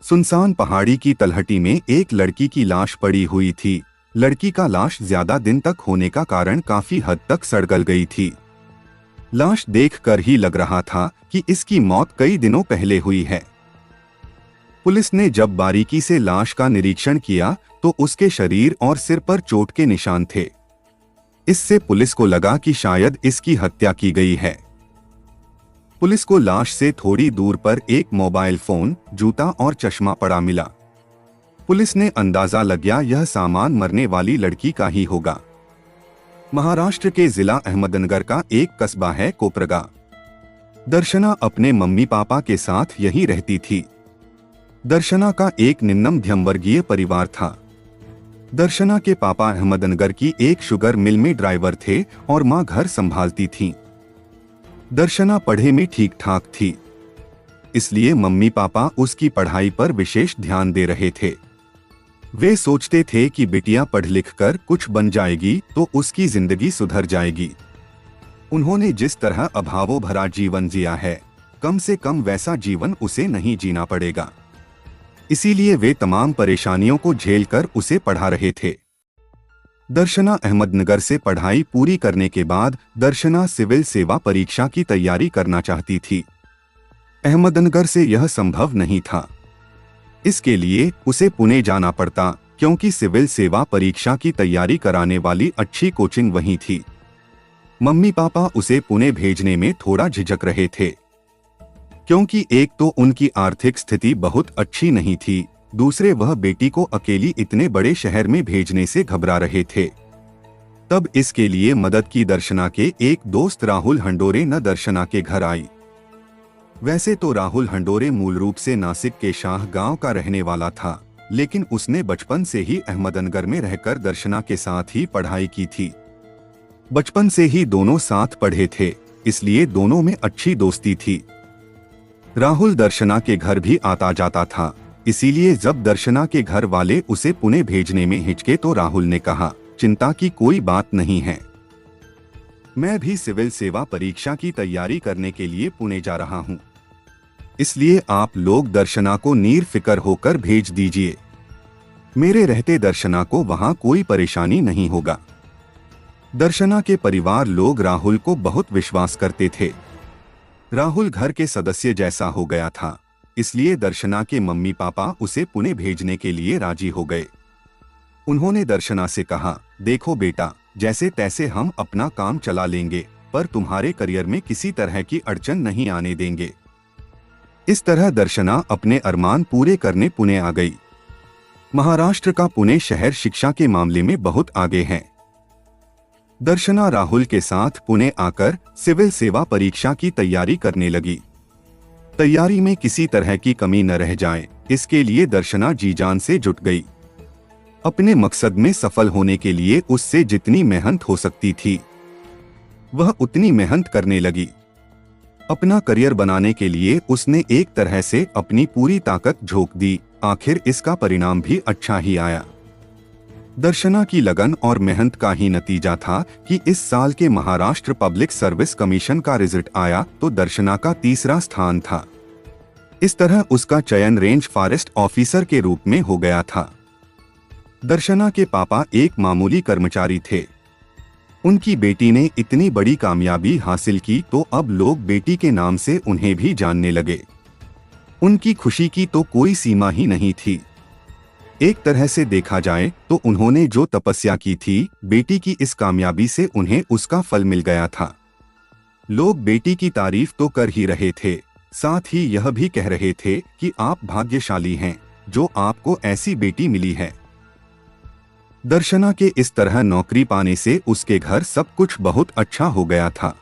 सुनसान पहाड़ी की तलहटी में एक लड़की की लाश पड़ी हुई थी। लड़की का लाश ज्यादा दिन तक होने का कारण काफी हद तक सड़ गल गई थी। लाश देखकर ही लग रहा था कि इसकी मौत कई दिनों पहले हुई है। पुलिस ने जब बारीकी से लाश का निरीक्षण किया तो उसके शरीर और सिर पर चोट के निशान थे। इससे पुलिस को लगा कि शायद इसकी हत्या की गई है। पुलिस को लाश से थोड़ी दूर पर एक मोबाइल फोन, जूता और चश्मा पड़ा मिला। पुलिस ने अंदाजा लगाया यह सामान मरने वाली लड़की का ही होगा। महाराष्ट्र के जिला अहमदनगर का एक कस्बा है कोपरगा। दर्शना अपने मम्मी पापा के साथ यहीं रहती थी। दर्शना का एक निम्न मध्यमवर्गीय परिवार था। दर्शना के पापा अहमदनगर की एक शुगर मिल में ड्राइवर थे और मां घर संभालती थीं। दर्शना पढ़े में ठीक ठाक थी, इसलिए मम्मी पापा उसकी पढ़ाई पर विशेष ध्यान दे रहे थे। वे सोचते थे कि बिटिया पढ़ लिख कर कुछ बन जाएगी तो उसकी जिंदगी सुधर जाएगी। उन्होंने जिस तरह अभावों भरा जीवन जिया है, कम से कम वैसा जीवन उसे नहीं जीना पड़ेगा। इसीलिए वे तमाम परेशानियों को झेलकर उसे पढ़ा रहे थे। दर्शना अहमदनगर से पढ़ाई पूरी करने के बाद दर्शना सिविल सेवा परीक्षा की तैयारी करना चाहती थी। अहमदनगर से यह संभव नहीं था। इसके लिए उसे पुणे जाना पड़ता, क्योंकि सिविल सेवा परीक्षा की तैयारी कराने वाली अच्छी कोचिंग वहीं थी। मम्मी पापा उसे पुणे भेजने में थोड़ा झिझक रहे थे, क्योंकि एक तो उनकी आर्थिक स्थिति बहुत अच्छी नहीं थी, दूसरे वह बेटी को अकेली इतने बड़े शहर में भेजने से घबरा रहे थे। तब इसके लिए मदद की दर्शना के एक दोस्त राहुल हंडोरे न दर्शना के घर आई। वैसे तो राहुल हंडोरे मूल रूप से नासिक के शाह गांव का रहने वाला था, लेकिन उसने बचपन से ही अहमदनगर में रहकर दर्शना के साथ ही पढ़ाई की थी। बचपन से ही दोनों साथ पढ़े थे, इसलिए दोनों में अच्छी दोस्ती थी। राहुल दर्शना के घर भी आता जाता था, इसीलिए जब दर्शना के घर वाले उसे पुणे भेजने में हिचके तो राहुल ने कहा, चिंता की कोई बात नहीं है, मैं भी सिविल सेवा परीक्षा की तैयारी करने के लिए पुणे जा रहा हूं, इसलिए आप लोग दर्शना को निर्फिक्र होकर भेज दीजिए। मेरे रहते दर्शना को वहां कोई परेशानी नहीं होगा। दर्शना के परिवार लोग राहुल को बहुत विश्वास करते थे। राहुल घर के सदस्य जैसा हो गया था, इसलिए दर्शना के मम्मी पापा उसे पुणे भेजने के लिए राजी हो गए। उन्होंने दर्शना से कहा, देखो बेटा, जैसे तैसे हम अपना काम चला लेंगे, पर तुम्हारे करियर में किसी तरह की अड़चन नहीं आने देंगे। इस तरह दर्शना अपने अरमान पूरे करने पुणे आ गई। महाराष्ट्र का पुणे शहर शिक्षा के मामले में बहुत आगे है। दर्शना राहुल के साथ पुणे आकर सिविल सेवा परीक्षा की तैयारी करने लगी। तैयारी में किसी तरह की कमी न रह जाए, इसके लिए दर्शना जी जान से जुट गई। अपने मकसद में सफल होने के लिए उससे जितनी मेहनत हो सकती थी वह उतनी मेहनत करने लगी। अपना करियर बनाने के लिए उसने एक तरह से अपनी पूरी ताकत झोंक दी। आखिर इसका परिणाम भी अच्छा ही आया। दर्शना की लगन और मेहनत का ही नतीजा था कि इस साल के महाराष्ट्र पब्लिक सर्विस कमीशन का रिजल्ट आया तो दर्शना का तीसरा स्थान था। इस तरह उसका चयन रेंज फॉरेस्ट ऑफिसर के रूप में हो गया था। दर्शना के पापा एक मामूली कर्मचारी थे। उनकी बेटी ने इतनी बड़ी कामयाबी हासिल की तो अब लोग बेटी के नाम से उन्हें भी जानने लगे। उनकी खुशी की तो कोई सीमा ही नहीं थी। एक तरह से देखा जाए तो उन्होंने जो तपस्या की थी, बेटी की इस कामयाबी से उन्हें उसका फल मिल गया था। लोग बेटी की तारीफ तो कर ही रहे थे, साथ ही यह भी कह रहे थे कि आप भाग्यशाली हैं जो आपको ऐसी बेटी मिली है। दर्शना के इस तरह नौकरी पाने से उसके घर सब कुछ बहुत अच्छा हो गया था।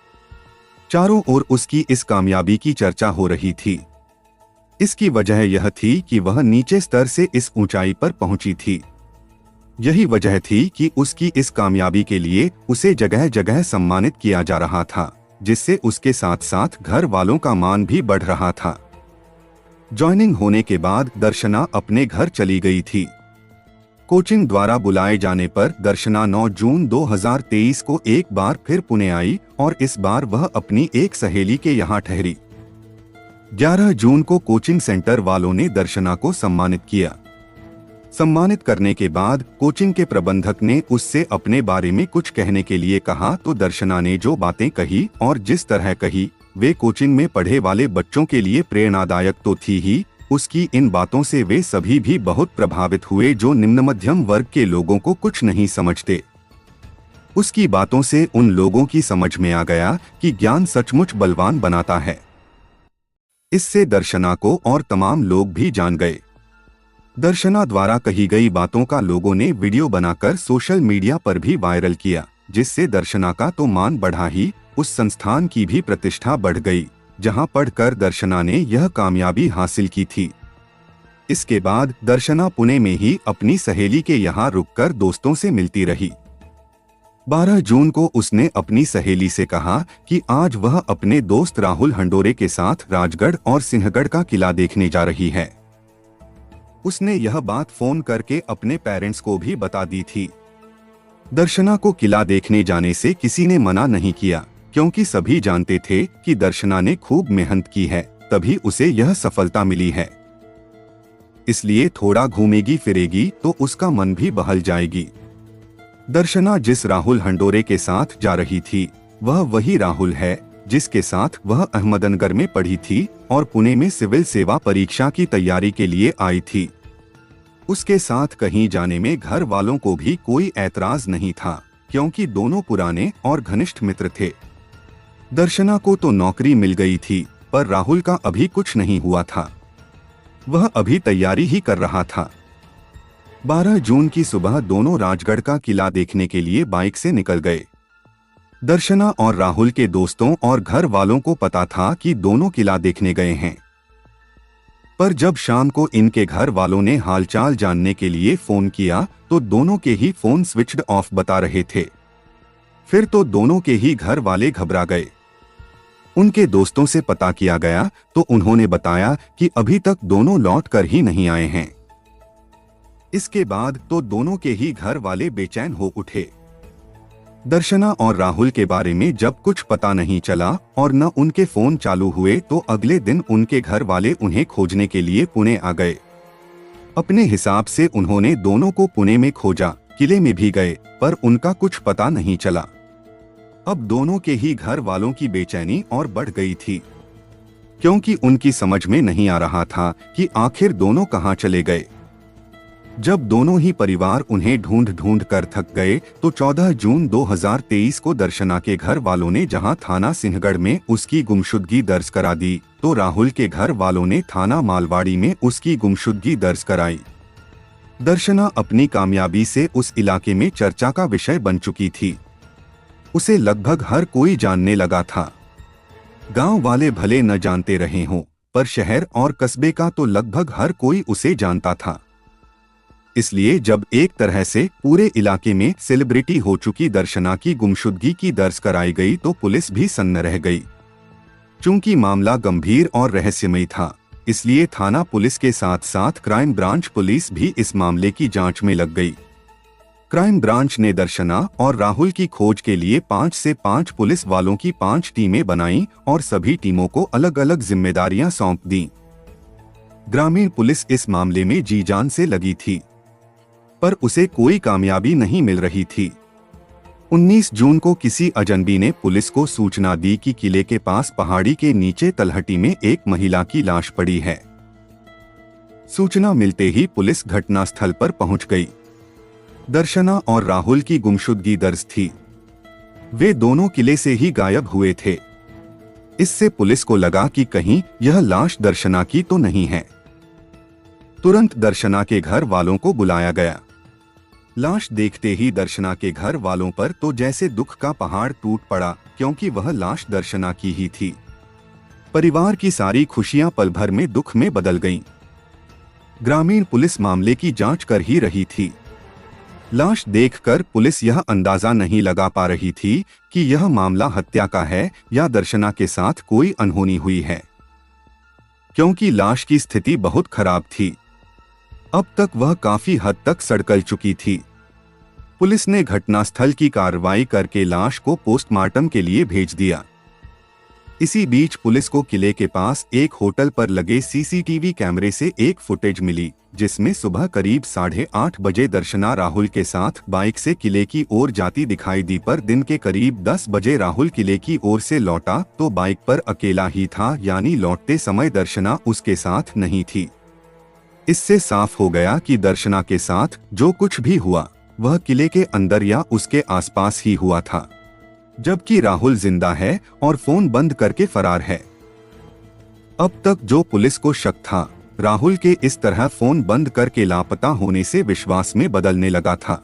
चारों ओर उसकी इस कामयाबी की चर्चा हो रही थी। इसकी वजह यह थी कि वह नीचे स्तर से इस ऊंचाई पर पहुंची थी। यही वजह थी कि उसकी इस कामयाबी के लिए उसे जगह जगह सम्मानित किया जा रहा था, जिससे उसके साथ साथ घर वालों का मान भी बढ़ रहा था। ज्वाइनिंग होने के बाद दर्शना अपने घर चली गई थी। कोचिंग द्वारा बुलाए जाने पर दर्शना 9 जून 2023 को एक बार फिर पुणे आई और इस बार वह अपनी एक सहेली के यहाँ ठहरी। 11 जून को कोचिंग सेंटर वालों ने दर्शना को सम्मानित किया। सम्मानित करने के बाद कोचिंग के प्रबंधक ने उससे अपने बारे में कुछ कहने के लिए कहा तो दर्शना ने जो बातें कही और जिस तरह कही वे कोचिंग में पढ़े वाले बच्चों के लिए प्रेरणादायक तो थी ही, उसकी इन बातों से वे सभी भी बहुत प्रभावित हुए जो निम्न मध्यम वर्ग के लोगों को कुछ नहीं समझते। उसकी बातों से उन लोगों की समझ में आ गया कि ज्ञान सचमुच बलवान बनाता है। इससे दर्शना को और तमाम लोग भी जान गए। दर्शना द्वारा कही गई बातों का लोगों ने वीडियो बनाकर सोशल मीडिया पर भी वायरल किया, जिससे दर्शना का तो मान बढ़ा ही, उस संस्थान की भी प्रतिष्ठा बढ़ गई जहां पढ़कर दर्शना ने यह कामयाबी हासिल की थी। इसके बाद दर्शना पुणे में ही अपनी सहेली के यहाँ रुककर दोस्तों से मिलती रही। 12 जून को उसने अपनी सहेली से कहा कि आज वह अपने दोस्त राहुल हंडोरे के साथ राजगढ़ और सिंहगढ़ का किला देखने जा रही है। उसने यह बात फोन करके अपने पेरेंट्स को भी बता दी थी। दर्शना को किला देखने जाने से किसी ने मना नहीं किया, क्योंकि सभी जानते थे कि दर्शना ने खूब मेहनत की है, तभी उसे यह सफलता मिली है। इसलिए थोड़ा घूमेगी फिरेगी तो उसका मन भी बहल जाएगी। दर्शना जिस राहुल हंडोरे के साथ जा रही थी वह वही राहुल है जिसके साथ वह अहमदनगर में पढ़ी थी और पुणे में सिविल सेवा परीक्षा की तैयारी के लिए आई थी। उसके साथ कहीं जाने में घर वालों को भी कोई ऐतराज नहीं था, क्योंकि दोनों पुराने और घनिष्ठ मित्र थे। दर्शना को तो नौकरी मिल गई थी, पर राहुल का अभी कुछ नहीं हुआ था। वह अभी तैयारी ही कर रहा था। 12 जून की सुबह दोनों राजगढ़ का किला देखने के लिए बाइक से निकल गए। दर्शना और राहुल के दोस्तों और घर वालों को पता था कि दोनों किला देखने गए हैं, पर जब शाम को इनके घर वालों ने हालचाल जानने के लिए फोन किया तो दोनों के ही फोन स्विच्ड ऑफ बता रहे थे। फिर तो दोनों के ही घर वाले घबरा गए। उनके दोस्तों से पता किया गया तो उन्होंने बताया कि अभी तक दोनों लौट कर ही नहीं आए हैं। इसके बाद तो दोनों के ही घर वाले बेचैन हो उठे। दर्शना और राहुल के बारे में जब कुछ पता नहीं चला और न उनके फोन चालू हुए तो अगले दिन उनके घर वाले उन्हें खोजने के लिए पुणे आ गए। अपने हिसाब से उन्होंने दोनों को पुणे में खोजा, किले में भी गए, पर उनका कुछ पता नहीं चला। अब दोनों के ही घर वालों की बेचैनी और बढ़ गई थी, क्योंकि उनकी समझ में नहीं आ रहा था कि आखिर दोनों कहां चले गए। जब दोनों ही परिवार उन्हें ढूंढ ढूंढ कर थक गए तो 14 जून 2023 को दर्शना के घर वालों ने जहां थाना सिंहगढ़ में उसकी गुमशुदगी दर्ज करा दी, तो राहुल के घर वालों ने थाना मालवाड़ी में उसकी गुमशुदगी दर्ज कराई। दर्शना अपनी कामयाबी से उस इलाके में चर्चा का विषय बन चुकी थी। उसे लगभग हर कोई जानने लगा था। गांव वाले भले न जानते रहे हों, पर शहर और कस्बे का तो लगभग हर कोई उसे जानता था। इसलिए जब एक तरह से पूरे इलाके में सेलिब्रिटी हो चुकी दर्शना की गुमशुदगी की दर्ज कराई गई तो पुलिस भी सन्न रह गई। चूंकि मामला गंभीर और रहस्यमय था, इसलिए थाना पुलिस के साथ साथ क्राइम ब्रांच पुलिस भी इस मामले की जांच में लग गई। क्राइम ब्रांच ने दर्शना और राहुल की खोज के लिए 5 से 5 पुलिस वालों की 5 टीमें बनाई और सभी टीमों को अलग अलग जिम्मेदारियां सौंप दी। ग्रामीण पुलिस इस मामले में जी जान से लगी थी, पर उसे कोई कामयाबी नहीं मिल रही थी। 19 जून को किसी अजनबी ने पुलिस को सूचना दी कि किले के पास पहाड़ी के नीचे तलहटी में एक महिला की लाश पड़ी है। सूचना मिलते ही पुलिस घटनास्थल पर पहुंच गई। दर्शना और राहुल की गुमशुदगी दर्ज थी। वे दोनों किले से ही गायब हुए थे। इससे पुलिस को लगा कि कहीं यह लाश दर्शना की तो नहीं है। तुरंत दर्शना के घर वालों को बुलाया गया। लाश देखते ही दर्शना के घर वालों पर तो जैसे दुख का पहाड़ टूट पड़ा, क्योंकि वह लाश दर्शना की ही थी। परिवार की सारी खुशियां पल भर में दुख में बदल गईं। ग्रामीण पुलिस मामले की जांच कर ही रही थी। लाश देखकर पुलिस यह अंदाजा नहीं लगा पा रही थी कि यह मामला हत्या का है या दर्शना के साथ कोई अनहोनी हुई है, क्योंकि लाश की स्थिति बहुत खराब थी। अब तक वह काफी हद तक सड़कल चुकी थी। पुलिस ने घटनास्थल की कार्रवाई करके लाश को पोस्टमार्टम के लिए भेज दिया। इसी बीच पुलिस को किले के पास एक होटल पर लगे सीसीटीवी कैमरे से एक फुटेज मिली, जिसमें सुबह करीब 8:30 बजे दर्शना राहुल के साथ बाइक से किले की ओर जाती दिखाई दी, पर दिन के करीब 10 बजे राहुल किले की ओर से लौटा तो बाइक पर अकेला ही था, यानी लौटते समय दर्शना उसके साथ नहीं थी। इससे साफ हो गया कि दर्शना के साथ जो कुछ भी हुआ वह किले के अंदर या उसके आसपास ही हुआ था, जबकि राहुल जिंदा है और फोन बंद करके फरार है। अब तक जो पुलिस को शक था राहुल के इस तरह फोन बंद करके लापता होने से विश्वास में बदलने लगा था।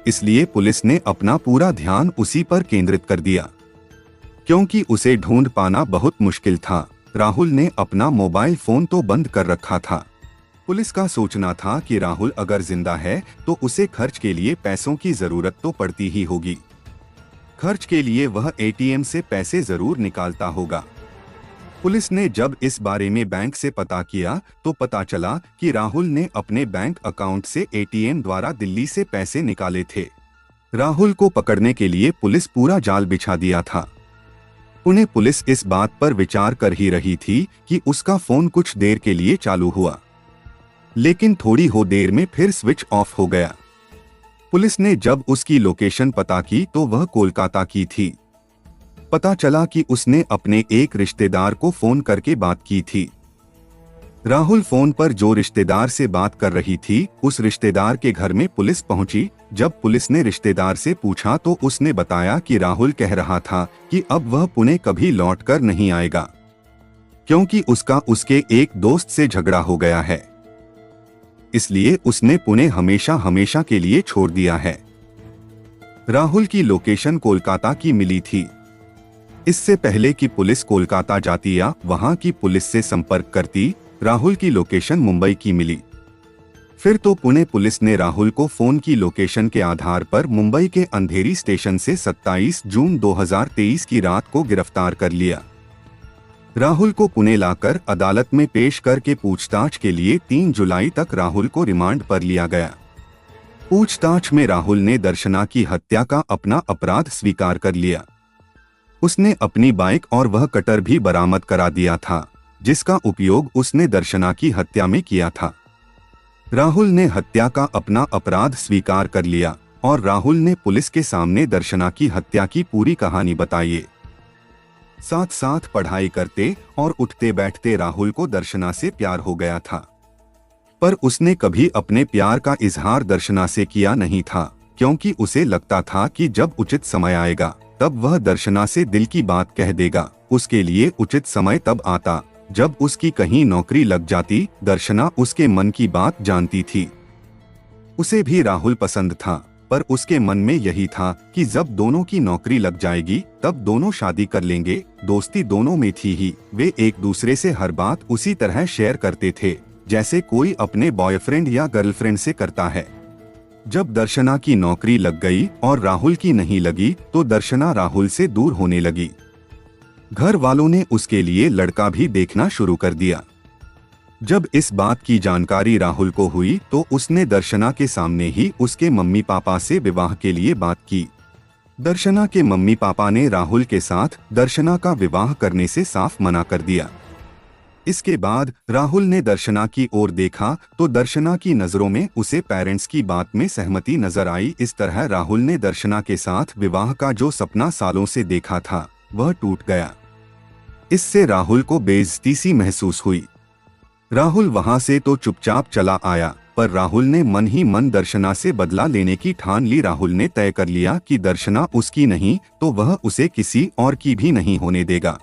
इसलिए पुलिस ने अपना पूरा ध्यान उसी पर केंद्रित कर दिया, क्योंकि उसे ढूंढ पाना बहुत मुश्किल था। राहुल ने अपना मोबाइल फोन तो बंद कर रखा था। पुलिस का सोचना था कि राहुल अगर जिंदा है तो उसे खर्च के लिए पैसों की जरूरत तो पड़ती ही होगी। खर्च के लिए वह एटीएम से पैसे जरूर निकालता होगा। पुलिस ने जब इस बारे में बैंक से पता किया तो पता चला कि राहुल ने अपने बैंक अकाउंट से एटीएम द्वारा दिल्ली से पैसे निकाले थे। राहुल को पकड़ने के लिए पुलिस पूरा जाल बिछा दिया था। पुणे पुलिस इस बात पर विचार कर ही रही थी कि उसका फोन कुछ देर के लिए चालू हुआ, लेकिन थोड़ी हो देर में फिर स्विच ऑफ हो गया। पुलिस ने जब उसकी लोकेशन पता की तो वह कोलकाता की थी। पता चला कि उसने अपने एक रिश्तेदार को फोन करके बात की थी। राहुल फोन पर जो रिश्तेदार से बात कर रही थी उस रिश्तेदार के घर में पुलिस पहुंची। जब पुलिस ने रिश्तेदार से पूछा तो उसने बताया कि राहुल कह रहा था कि अब वह पुणे कभी लौट कर नहीं आएगा, क्योंकि उसका उसके एक दोस्त से झगड़ा हो गया है, इसलिए उसने पुणे हमेशा हमेशा के लिए छोड़ दिया है। राहुल की लोकेशन कोलकाता की मिली थी। इससे पहले कि पुलिस कोलकाता जाती या वहां की पुलिस से संपर्क करती, राहुल की लोकेशन मुंबई की मिली। फिर तो पुणे पुलिस ने राहुल को फोन की लोकेशन के आधार पर मुंबई के अंधेरी स्टेशन से 27 जून 2023 की रात को गिरफ्तार कर लिया। राहुल को पुणे लाकर अदालत में पेश करके पूछताछ के लिए 3 जुलाई तक राहुल को रिमांड पर लिया गया। पूछताछ में राहुल ने दर्शना की हत्या का अपना अपराध स्वीकार कर लिया। उसने अपनी बाइक और वह कटर भी बरामद करा दिया था, जिसका उपयोग उसने दर्शना की हत्या में किया था। राहुल ने हत्या का अपना अपराध स्वीकार कर लिया और राहुल ने पुलिस के सामने दर्शना की हत्या की पूरी कहानी बताई। साथ साथ पढ़ाई करते और उठते बैठते राहुल को दर्शना से प्यार हो गया था, पर उसने कभी अपने प्यार का इजहार दर्शना से किया नहीं था, क्योंकि उसे लगता था कि जब उचित समय आएगा तब वह दर्शना से दिल की बात कह देगा। उसके लिए उचित समय तब आता जब उसकी कहीं नौकरी लग जाती। दर्शना उसके मन की बात जानती थी। उसे भी राहुल पसंद था, पर उसके मन में यही था कि जब दोनों की नौकरी लग जाएगी तब दोनों शादी कर लेंगे। दोस्ती दोनों में थी ही। वे एक दूसरे से हर बात उसी तरह शेयर करते थे जैसे कोई अपने बॉयफ्रेंड या गर्लफ्रेंड से करता है। जब दर्शना की नौकरी लग गई और राहुल की नहीं लगी तो दर्शना राहुल से दूर होने लगी। घर वालों ने उसके लिए लड़का भी देखना शुरू कर दिया। जब इस बात की जानकारी राहुल को हुई तो उसने दर्शना के सामने ही उसके मम्मी पापा से विवाह के लिए बात की। दर्शना के मम्मी पापा ने राहुल के साथ दर्शना का विवाह करने से साफ मना कर दिया। इसके बाद राहुल ने दर्शना की ओर देखा तो दर्शना की नजरों में उसे पेरेंट्स की बात में सहमति नजर आई। इस तरह राहुल ने दर्शना के साथ विवाह का जो सपना सालों से देखा था वह टूट गया। इससे राहुल को बेइज्जती सी महसूस हुई। राहुल वहां से तो चुपचाप चला आया, पर राहुल ने मन ही मन दर्शना से बदला लेने की ठान ली। राहुल ने तय कर लिया कि दर्शना उसकी नहीं तो वह उसे किसी और की भी नहीं होने देगा।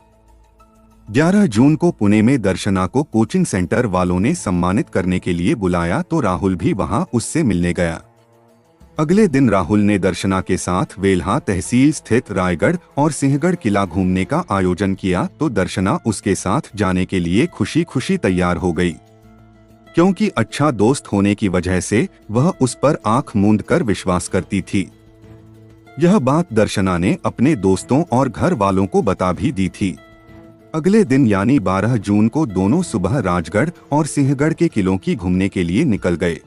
11 जून को पुणे में दर्शना को कोचिंग सेंटर वालों ने सम्मानित करने के लिए बुलाया तो राहुल भी वहां उससे मिलने गया। अगले दिन राहुल ने दर्शना के साथ वेल्हा तहसील स्थित रायगढ़ और सिंहगढ़ किला घूमने का आयोजन किया तो दर्शना उसके साथ जाने के लिए खुशी खुशी तैयार हो गई, क्योंकि अच्छा दोस्त होने की वजह से वह उस पर आंख मूंद कर विश्वास करती थी। यह बात दर्शना ने अपने दोस्तों और घर वालों को बता भी दी थी। अगले दिन यानी 12 जून को दोनों सुबह राजगढ़ और सिंहगढ़ के किलों की घूमने के लिए निकल गए।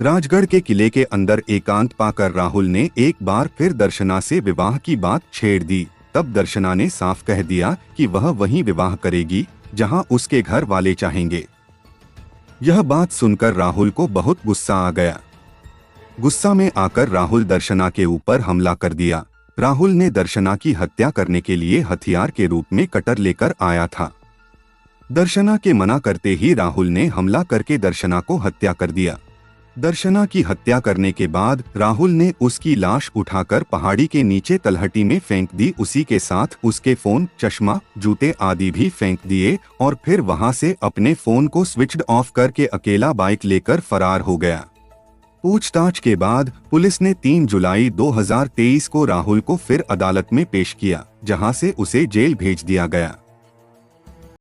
राजगढ़ के किले के अंदर एकांत पाकर राहुल ने एक बार फिर दर्शना से विवाह की बात छेड़ दी। तब दर्शना ने साफ कह दिया कि वह वहीं विवाह करेगी जहां उसके घर वाले चाहेंगे। यह बात सुनकर राहुल को बहुत गुस्सा आ गया। गुस्सा में आकर राहुल दर्शना के ऊपर हमला कर दिया। राहुल ने दर्शना की हत्या करने के लिए हथियार के रूप में कटर लेकर आया था। दर्शना के मना करते ही राहुल ने हमला करके दर्शना को हत्या कर दिया। दर्शना की हत्या करने के बाद राहुल ने उसकी लाश उठाकर पहाड़ी के नीचे तलहटी में फेंक दी। उसी के साथ उसके फोन, चश्मा, जूते आदि भी फेंक दिए और फिर वहां से अपने फोन को स्विच्ड ऑफ करके अकेला बाइक लेकर फरार हो गया। पूछताछ के बाद पुलिस ने 3 जुलाई 2023 को राहुल को फिर अदालत में पेश किया, जहां से उसे जेल भेज दिया गया।